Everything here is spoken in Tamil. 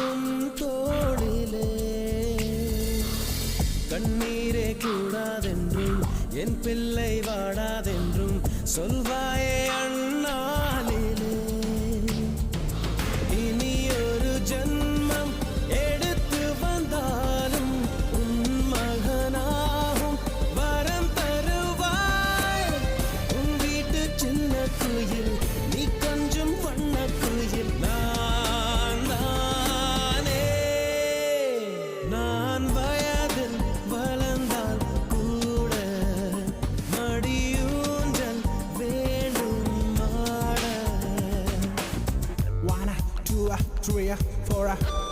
உன் தோளிலே கண்ணீரே கூடாதென்றும் என் பிள்ளை வாடாதென்றும் சொல்வாயே அண்ணாலிலே இனி ஒரு ஜன்மம் எடுத்து வந்தாலும் உன் மகனாகும் வரம் தருவாய் உன் வீட்டு சின்ன குயில் நீ கொஞ்சம் வண்ண குயில் நான் வயதில் வளர்ந்தால் கூட மடியூஞ்சல் வேண்டும் ஆட 1 2 3 4